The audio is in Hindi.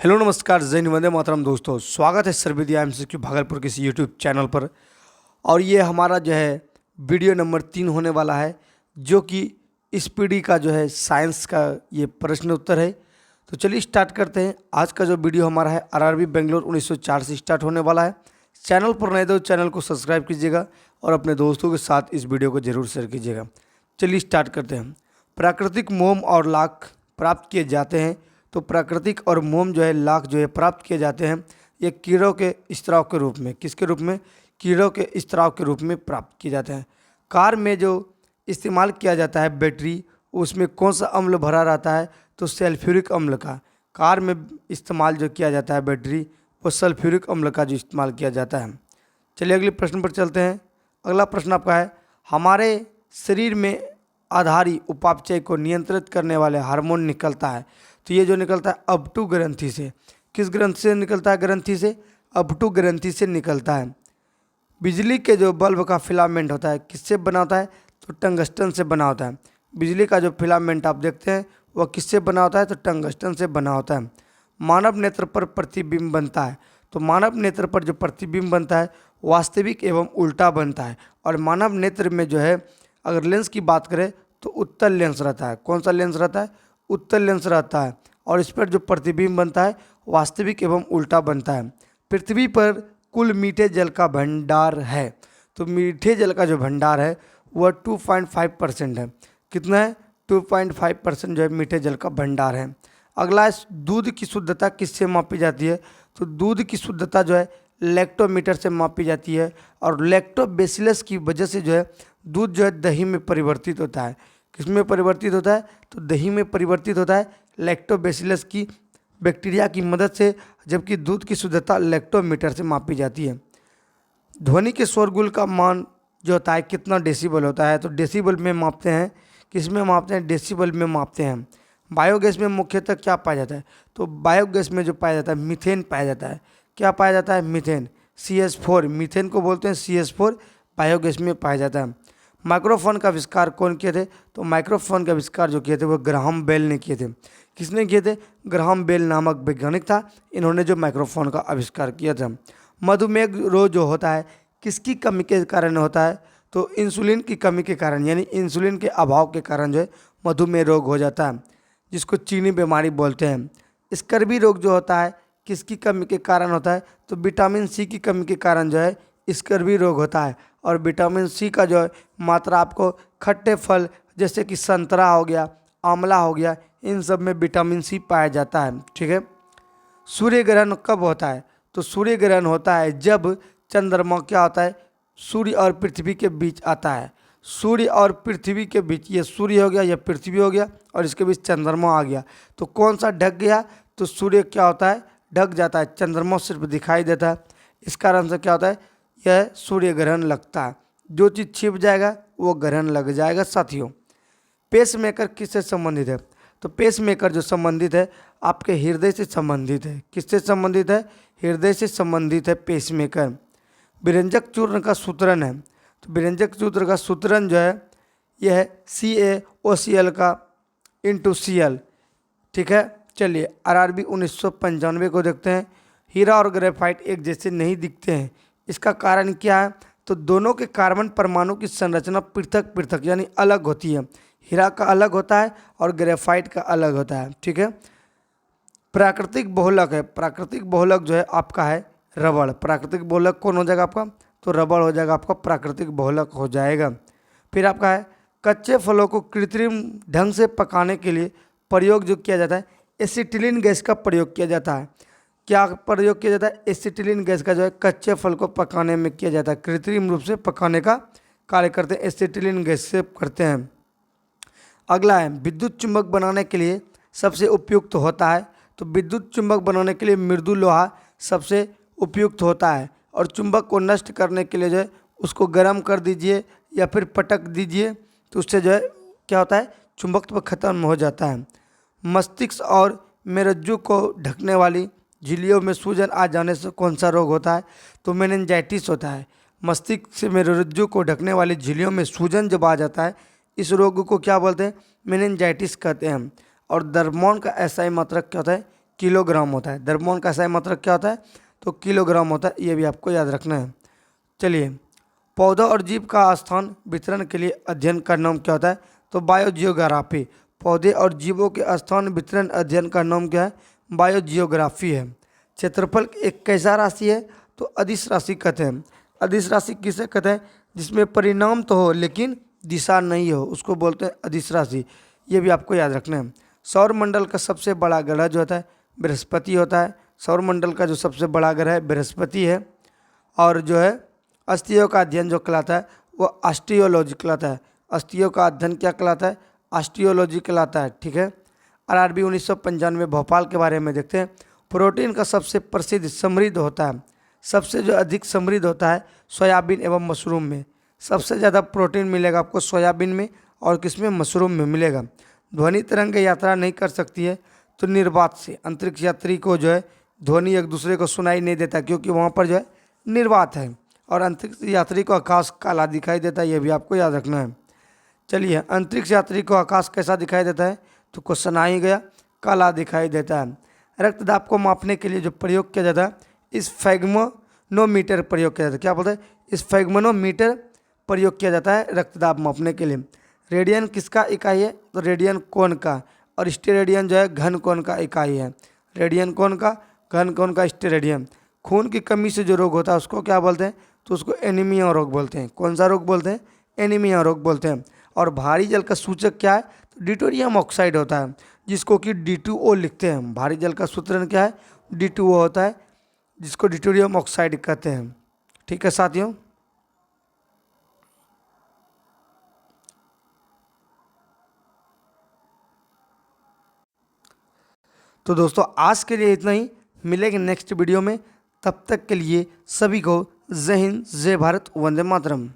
हेलो नमस्कार जय हिंद वंदे मातरम दोस्तों, स्वागत है सर्वविद्या एमसीक्यू भागलपुर के इस यूट्यूब चैनल पर। और ये हमारा जो है वीडियो नंबर 3 होने वाला है, जो कि इस पीढ़ी का जो है साइंस का ये प्रश्न उत्तर है। तो चलिए स्टार्ट करते हैं। आज का जो वीडियो हमारा है आरआरबी बेंगलोर 1904 से स्टार्ट होने वाला है। चैनल पर नए तो चैनल को सब्सक्राइब कीजिएगा और अपने दोस्तों के साथ इस वीडियो को जरूर शेयर कीजिएगा। चलिए स्टार्ट करते हैं। प्राकृतिक मोम और लाख प्राप्त किए जाते हैं। तो प्राकृतिक और मोम जो है लाख जो है प्राप्त किए जाते हैं ये कीड़ों के स्त्राव के रूप में। किसके रूप में? कीड़ों के स्त्राव के रूप में प्राप्त किए जाते हैं। कार में जो इस्तेमाल किया जाता है बैटरी, उसमें कौन सा अम्ल भरा रहता है? तो सल्फ्यूरिक अम्ल का। कार में इस्तेमाल जो किया जाता है बैटरी, वो सल्फ्यूरिक अम्ल का जो इस्तेमाल किया जाता है। चलिए अगले प्रश्न पर चलते हैं। अगला प्रश्न आपका है, हमारे शरीर में आधारी उपापचय को नियंत्रित करने वाले हार्मोन निकलता है। तो ये जो निकलता है अबटू ग्रंथि से। किस ग्रंथि से निकलता है? ग्रंथि से, अबटू ग्रंथि से निकलता है। बिजली के जो बल्ब का फिलामेंट होता है किससे बना होता है? तो टंगस्टन से बना होता है। बिजली का जो फिलामेंट आप देखते हैं वह किससे बना होता है? तो टंगस्टन से बना होता है। मानव नेत्र पर प्रतिबिंब बनता है। तो मानव नेत्र पर जो प्रतिबिंब बनता है वास्तविक एवं उल्टा बनता है। और मानव नेत्र में जो है अगर लेंस की बात करें तो उत्तल लेंस रहता है। कौन सा लेंस रहता है? उत्तल लेंस रहता है। और इस पर जो प्रतिबिंब बनता है वास्तविक एवं उल्टा बनता है। पृथ्वी पर कुल मीठे जल का भंडार है। तो मीठे जल का जो भंडार है वह 2.5% है। कितना है? 2.5% जो है मीठे जल का भंडार है। अगला है, दूध की शुद्धता किससे मापी जाती है? तो दूध की शुद्धता जो है लैक्टोमीटर से मापी जाती है। और लैक्टोबैसिलस की वजह से जो है दूध जो है दही में परिवर्तित होता है। किस में परिवर्तित होता है? तो दही में परिवर्तित होता है लैक्टोबैसिलस की बैक्टीरिया की मदद से, जबकि दूध की शुद्धता लैक्टोमीटर से मापी जाती है। ध्वनि के शोरगुल का मान जो होता है कितना डेसिबल होता है? तो डेसिबल में मापते हैं। किस में मापते हैं? डेसिबल में मापते हैं। बायोगैस में मुख्यतः क्या पाया जाता है? तो बायोगैस में जो पाया जाता है मीथेन पाया जाता है। क्या पाया जाता है? Methane, CH4। मीथेन को बोलते हैं CH4, बायोगैस में पाया जाता है। माइक्रोफोन का आविष्कार कौन किए थे? तो माइक्रोफोन का आविष्कार जो किए थे वो ग्राहम बेल ने किए थे। किसने किए थे? ग्राहम बेल नामक वैज्ञानिक था, इन्होंने जो माइक्रोफोन का आविष्कार किया था। मधुमेह रोग जो होता है किसकी कमी के कारण होता है? तो इंसुलिन की कमी के कारण, यानी इंसुलिन के अभाव के कारण जो है मधुमेह रोग हो जाता है, जिसको चीनी बीमारी बोलते हैं। स्कर्वी रोग जो होता है किसकी कमी के कारण होता है? तो विटामिन सी की कमी के कारण जो है स्कर्वी रोग होता है। और विटामिन सी का जो है मात्रा आपको खट्टे फल जैसे कि संतरा हो गया, आंवला हो गया, इन सब में विटामिन सी पाया जाता है। ठीक है। सूर्य ग्रहण कब होता है? तो सूर्य ग्रहण होता है जब चंद्रमा क्या होता है? सूर्य और पृथ्वी के बीच आता है। सूर्य और पृथ्वी के बीच, ये सूर्य हो गया, यह पृथ्वी हो गया, और इसके बीच चंद्रमा आ गया। तो कौन सा ढक गया? तो सूर्य क्या होता है? ढक जाता है, चंद्रमा सिर्फ दिखाई देता है। इस कारण से क्या होता है? यह सूर्य ग्रहण लगता है। जो चीज़ छिप जाएगा वो ग्रहण लग जाएगा। साथियों, पेस मेकर किससे संबंधित है? तो पेस मेकर जो संबंधित है आपके हृदय से संबंधित है। किससे संबंधित है? हृदय से संबंधित है पेस मेकर। विरंजक चूर्ण का सूत्रण है। तो विरंजक चूर्ण का सूत्रण जो है यह है CaOCl का इंटू Cl। ठीक है। चलिए आरआरबी 1995 को देखते हैं। हीरा और ग्रेफाइट एक जैसे नहीं दिखते हैं, इसका कारण क्या है? तो दोनों के कार्बन परमाणु की संरचना पृथक पृथक यानी अलग होती है। हीरा का अलग होता है और ग्रेफाइट का अलग होता है। ठीक है। प्राकृतिक बहुलक है। प्राकृतिक बहुलक जो है आपका है रबड़। प्राकृतिक बहुलक कौन हो जाएगा आपका? तो रबड़ हो जाएगा आपका, प्राकृतिक बहुलक हो जाएगा। फिर आपका है कच्चे फलों को कृत्रिम ढंग से पकाने के लिए प्रयोग जो किया जाता है एसिटिलीन गैस का प्रयोग किया जाता है। क्या प्रयोग किया जाता है? एसिटिलीन गैस का जो है कच्चे फल को पकाने में किया जाता है। कृत्रिम रूप से पकाने का कार्य करते हैं, एसिटिलीन गैस से करते हैं। अगला है विद्युत चुंबक बनाने के लिए सबसे उपयुक्त होता है। तो विद्युत चुंबक बनाने के लिए मृदु लोहा सबसे उपयुक्त होता है। और चुंबक को नष्ट करने के लिए जो है उसको गर्म कर दीजिए या फिर पटक दीजिए, तो उससे जो है क्या होता है? चुंबकत्व खत्म हो जाता है। मस्तिष्क और मेरुज्जु को ढकने वाली झिल्लियों में सूजन आ जाने से कौन सा रोग होता है? तो मेनिंजाइटिस होता है। मस्तिष्क से मेरुज्जु को ढकने वाली झिल्लियों में सूजन जब आ जाता है, इस रोग को क्या बोलते हैं? मेनिंजाइटिस कहते हैं। और दर्मोन का एसआई मात्रक क्या होता है? किलोग्राम होता है। द्रव्यमान का सही मात्रक क्या होता है? तो किलोग्राम होता है, ये भी आपको याद रखना है। चलिए, पौधा और जीव का स्थान वितरण के लिए अध्ययन का नाम क्या होता है? तो बायोजियोग्राफी। पौधे और जीवों के स्थान वितरण अध्ययन का नाम क्या है? बायोजियोग्राफी है। क्षेत्रफल एक कैसा राशि है? तो अदिश राशि कहते हैं। अदिश राशि किसे कहते हैं? जिसमें परिणाम तो हो लेकिन दिशा नहीं हो, उसको बोलते हैं अदिश राशि। ये भी आपको याद रखना है। सौर मंडल का सबसे बड़ा ग्रह जो होता है बृहस्पति होता है। सौर मंडल का जो सबसे बड़ा ग्रह है बृहस्पति है। और जो है अस्थियों का अध्ययन जो कहलाता है वो ऑस्टियोलॉजी कहलाता है। अस्थियों का अध्ययन क्या कहलाता है? ऑस्टियोलॉजी कहलाता है। ठीक है। आरआरबी 1995 भोपाल के बारे में देखते हैं। प्रोटीन का सबसे प्रसिद्ध समृद्ध होता है, सबसे जो अधिक समृद्ध होता है सोयाबीन एवं मशरूम में। सबसे ज़्यादा प्रोटीन मिलेगा आपको सोयाबीन में और किसमें? मशरूम में मिलेगा। ध्वनि तरंग यात्रा नहीं कर सकती है तो निर्वात से। अंतरिक्ष यात्री को जो है ध्वनि एक दूसरे को सुनाई नहीं देता क्योंकि वहाँ पर जो है निर्वात है। और अंतरिक्ष यात्री को आकाश काला दिखाई देता है, ये भी आपको याद रखना है। चलिए, अंतरिक्ष यात्री को आकाश कैसा दिखाई देता है? तो क्वेश्चन आ ही गया, काला दिखाई देता है। रक्तदाब को मापने के लिए जो प्रयोग किया जाता है इस स्फैग्मोनोमीटर प्रयोग किया जाता है। क्या बोलते हैं? इस स्फैग्मोनोमीटर प्रयोग किया जाता है रक्तदाब मापने के लिए। रेडियन किसका इकाई है? तो रेडियन कोण का। और स्टेरेडियन जो है घन कोण का इकाई है। रेडियन कोण का, घन कोण का स्टेरेडियन। खून की कमी से जो रोग होता है उसको क्या बोलते हैं? तो उसको एनीमिया रोग बोलते हैं। कौन सा रोग बोलते हैं? एनीमिया रोग बोलते हैं। और भारी जल का सूचक क्या है? तो डिटोरियम ऑक्साइड होता है, जिसको कि D2O लिखते हैं। भारी जल का सूत्रण क्या है? D2O होता है, जिसको डिटोरियम ऑक्साइड कहते हैं। ठीक है साथियों। तो दोस्तों आज के लिए इतना ही, मिलेंगे नेक्स्ट वीडियो में। तब तक के लिए सभी को जय हिंद, जय भारत, वंदे मातरम।